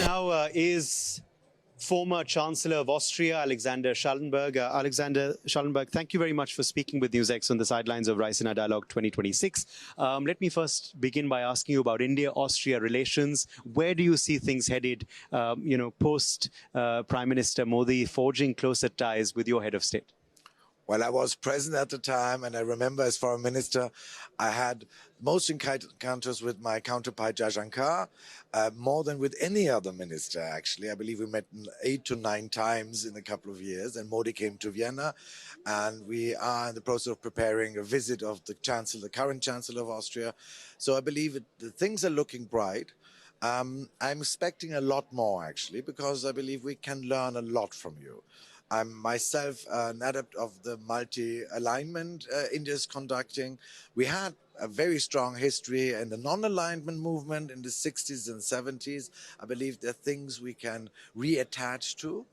now is former Chancellor of Austria, Alexander Schallenberg. Alexander Schallenberg, thank you very much for speaking with Newsx on the sidelines of Raisina Dialogue 2026. Let me first begin by asking you about India-Austria relations. Where do you see things headed, post Prime Minister Modi forging closer ties with your head of state? Well, I was present at the time, and I remember as foreign minister, I had most encounters with my counterpart Jajankar, more than with any other minister, actually. I believe we met 8 to 9 times in a couple of years, and Modi came to Vienna, and we are in the process of preparing a visit of the current Chancellor of Austria. So I believe the things are looking bright. I'm expecting a lot more, actually, because I believe we can learn a lot from you. I'm myself an adept of the multi-alignment India is conducting. We had a very strong history in the non-alignment movement in the 60s and 70s. I believe there are things we can reattach to.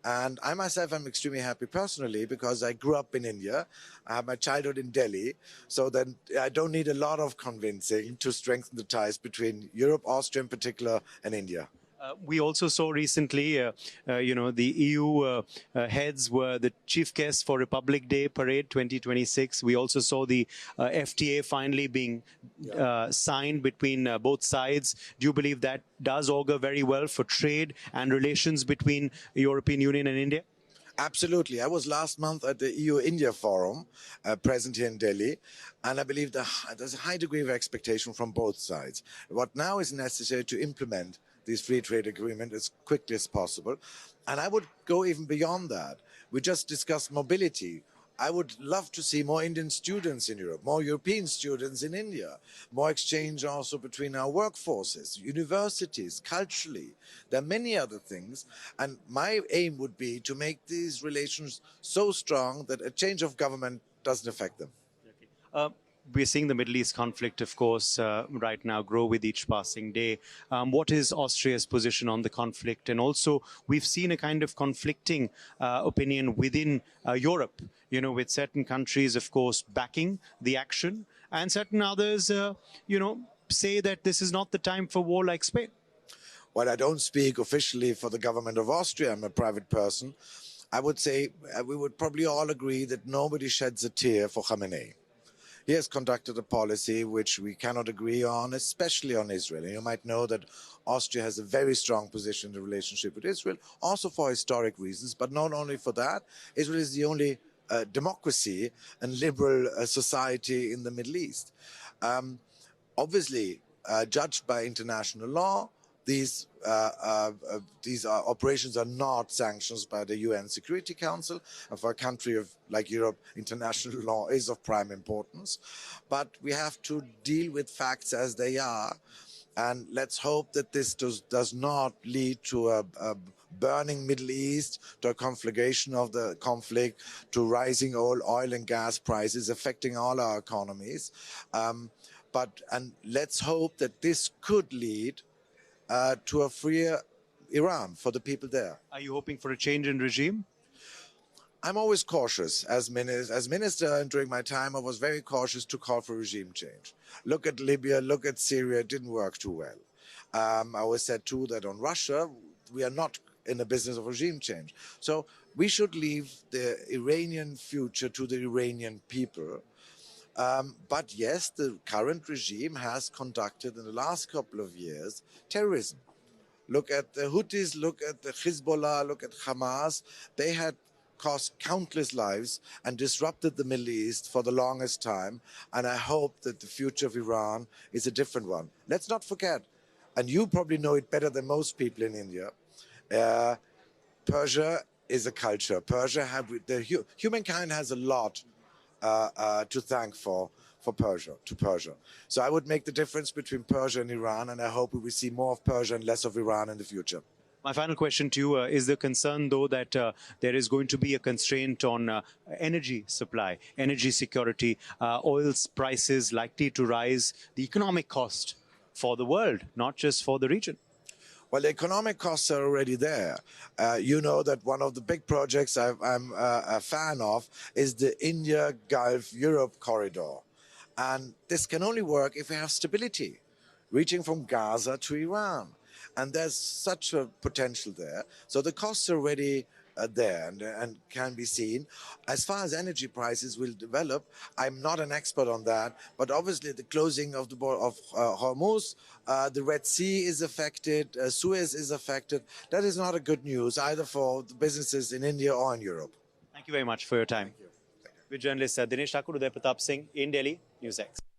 And I myself am extremely happy personally because I grew up in India. I had my childhood in Delhi. So then I don't need a lot of convincing to strengthen the ties between Europe, Austria in particular, and India. We also saw recently, the EU heads were the chief guests for Republic Day Parade 2026. We also saw the FTA finally being signed between both sides. Do you believe that does augur very well for trade and relations between European Union and India? Absolutely. I was last month at the EU-India Forum, present here in Delhi, and I believe there's a high degree of expectation from both sides. What now is necessary to implement this free trade agreement as quickly as possible. And I would go even beyond that. We just discussed mobility. I would love to see more Indian students in Europe, more European students in India, more exchange also between our workforces, universities, culturally. There are many other things. And my aim would be to make these relations so strong that a change of government doesn't affect them. Okay. We're seeing the Middle East conflict, of course, right now grow with each passing day. What is Austria's position on the conflict? And also, we've seen a kind of conflicting opinion within Europe, with certain countries, of course, backing the action, and certain others, say that this is not the time for war like Spain. Well, I don't speak officially for the government of Austria. I'm a private person. I would say we would probably all agree that nobody sheds a tear for Khamenei. He has conducted a policy which we cannot agree on, especially on Israel. And you might know that Austria has a very strong position in the relationship with Israel, also for historic reasons, but not only for that. Israel is the only democracy and liberal society in the Middle East. Obviously, judged by international law, these operations are not sanctions by the UN Security Council. And for a country like Europe, international law is of prime importance. But we have to deal with facts as they are. And let's hope that this does not lead to a burning Middle East, to a conflagration of the conflict, to rising oil and gas prices affecting all our economies. And let's hope that this could lead to a freer Iran for the people there. Are you hoping for a change in regime? I'm always cautious. As minister and during my time, I was very cautious to call for regime change. Look at Libya, look at Syria, it didn't work too well. I always said too that on Russia, we are not in the business of regime change. So we should leave the Iranian future to the Iranian people. But yes, the current regime has conducted in the last couple of years terrorism. Look at the Houthis, look at the Hezbollah, look at Hamas. They had cost countless lives and disrupted the Middle East for the longest time. And I hope that the future of Iran is a different one. Let's not forget, and you probably know it better than most people in India, Persia is a culture. Humankind has a lot to thank for Persia. So I would make the difference between Persia and Iran, and I hope we will see more of Persia and less of Iran in the future. My final question to you is the concern, though, that there is going to be a constraint on energy supply, energy security, oil prices likely to rise, the economic cost for the world, not just for the region. Well, the economic costs are already there. You know that one of the big projects I'm a fan of is the India-Gulf-Europe corridor. And this can only work if we have stability, reaching from Gaza to Iran. and there's such a potential there. So the costs are already there and can be seen. As far as energy prices will develop, I'm not an expert on that, but obviously the closing of the border of Hormuz, the Red Sea is affected, Suez is affected. That is not a good news either for the businesses in India or in Europe. Thank you very much for your time. Thank you. With journalist Dinesh Thakur, Uday Pratap Singh in Delhi, Newsx.